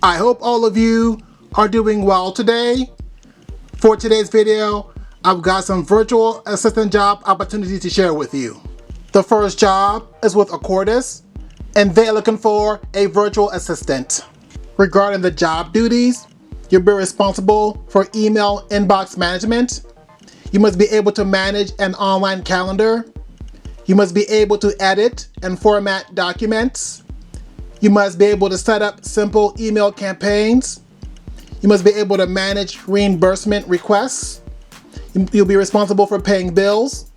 I hope all of you are doing well today. For today's video, I've got some virtual assistant job opportunities to share with you. The first job is with Accordis, and they're looking for a virtual assistant. Regarding the job duties, you'll be responsible for email inbox management. You must be able to manage an online calendar. You must be able to edit and format documents. You must be able to set up simple email campaigns. You must be able to manage reimbursement requests. You'll be responsible for paying bills.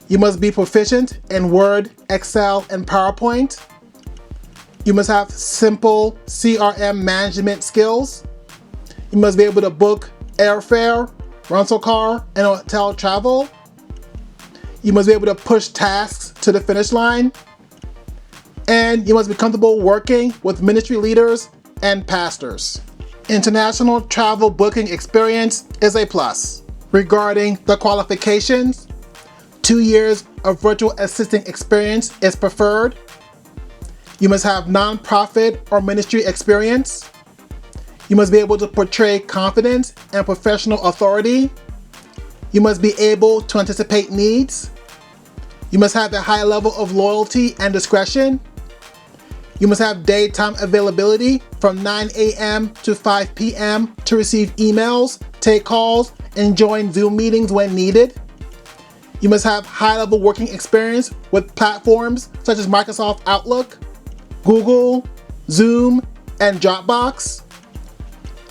You must be proficient in Word, Excel, and PowerPoint. You must have simple CRM management skills. You must be able to book airfare, rental car, and hotel travel. You must be able to push tasks to the finish line. And you must be comfortable working with ministry leaders and pastors. International travel booking experience is a plus. Regarding the qualifications, 2 years of virtual assistant experience is preferred. You must have nonprofit or ministry experience. You must be able to portray confidence and professional authority. You must be able to anticipate needs. You must have a high level of loyalty and discretion. You must have daytime availability from 9 a.m. to 5 p.m. to receive emails, take calls, and join Zoom meetings when needed. You must have high-level working experience with platforms such as Microsoft Outlook, Google, Zoom, and Dropbox.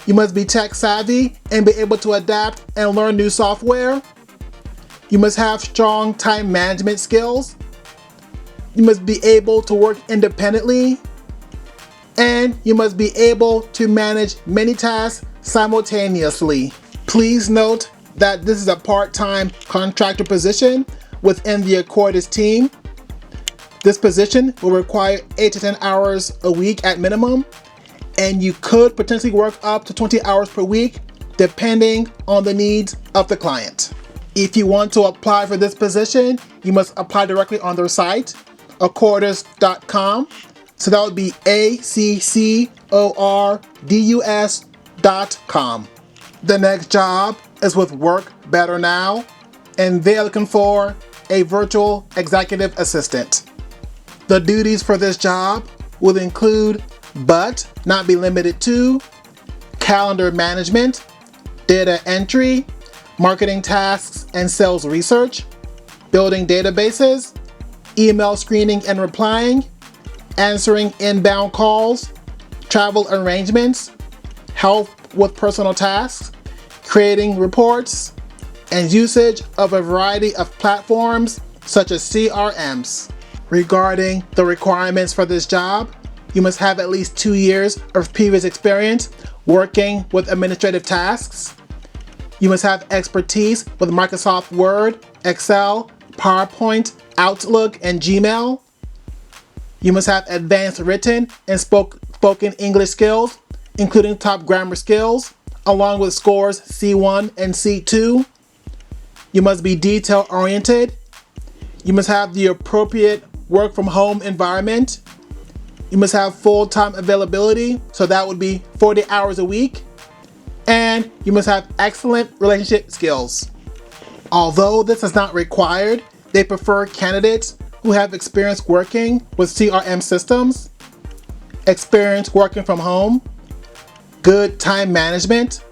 You must be tech savvy and be able to adapt and learn new software. You must have strong time management skills. You must be able to work independently, and you must be able to manage many tasks simultaneously. Please note that this is a part-time contractor position within the Accordis team. This position will require 8 to 10 hours a week at minimum, and you could potentially work up to 20 hours per week depending on the needs of the client. If you want to apply for this position, you must apply directly on their site, accordis.com. So that would be ACCORDUS.com. The next job is with Work Better Now, and they're looking for a virtual executive assistant. The duties for this job will include, but not be limited to, calendar management, data entry, marketing tasks and sales research, building databases, email screening and replying, answering inbound calls, travel arrangements, help with personal tasks, creating reports, and usage of a variety of platforms such as CRMs. Regarding the requirements for this job, you must have at least 2 years of previous experience working with administrative tasks. You must have expertise with Microsoft Word, Excel, PowerPoint, Outlook, and Gmail. You must have advanced written and spoken English skills, including top grammar skills, along with scores C1 and C2. You must be detail-oriented. You must have the appropriate work-from-home environment. You must have full-time availability, so that would be 40 hours a week. And you must have excellent relationship skills. Although this is not required, they prefer candidates who have experience working with CRM systems, experience working from home, good time management,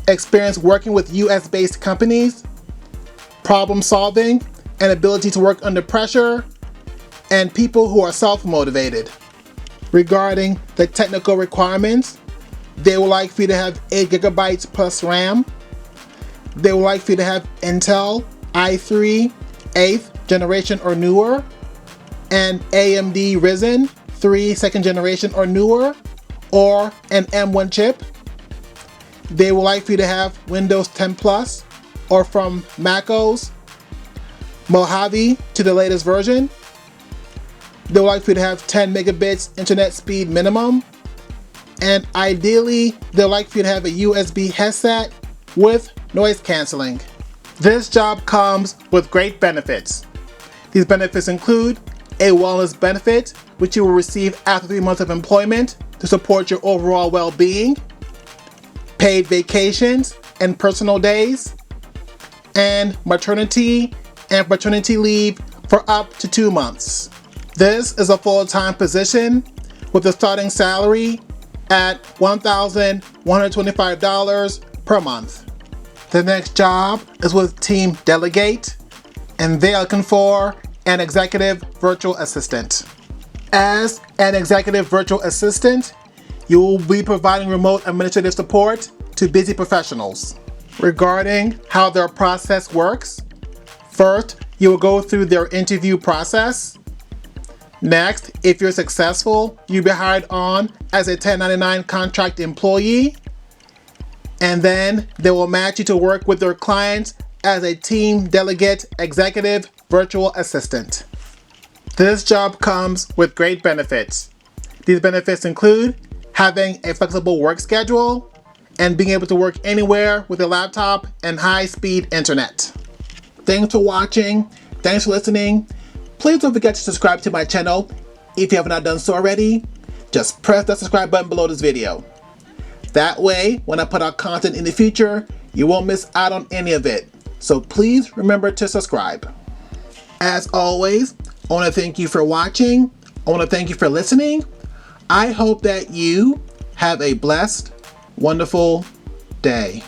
experience working with US-based companies, problem solving, and ability to work under pressure, and people who are self-motivated. Regarding the technical requirements, they would like for you to have 8 gigabytes plus RAM. They would like for you to have Intel i3 8th generation or newer, and AMD Ryzen 3 2nd generation or newer, or an M1 chip. They would like for you to have Windows 10 Plus, or from MacOS Mojave to the latest version. They would like for you to have 10 megabits internet speed minimum. And ideally, they'd like for you to have a USB headset with noise canceling. This job comes with great benefits. These benefits include a wellness benefit, which you will receive after 3 months of employment, to support your overall well-being, paid vacations and personal days, and maternity and paternity leave for up to 2 months. This is a full-time position with a starting salary at $1,125 per month. The next job is with Team Delegate, and they are looking for an executive virtual assistant. As an executive virtual assistant, you will be providing remote administrative support to busy professionals. Regarding how their process works, first, you will go through their interview process. Next, if you're successful, you'll be hired on as a 1099 contract employee, and then they will match you to work with their clients as a Team Delegate Executive Virtual Assistant. This job comes with great benefits. These benefits include having a flexible work schedule and being able to work anywhere with a laptop and high-speed internet. Thanks for watching. Thanks for listening. Please don't forget to subscribe to my channel. If you have not done so already, just press that subscribe button below this video. That way, when I put out content in the future, you won't miss out on any of it. So please remember to subscribe. As always, I want to thank you for watching. I want to thank you for listening. I hope that you have a blessed, wonderful day.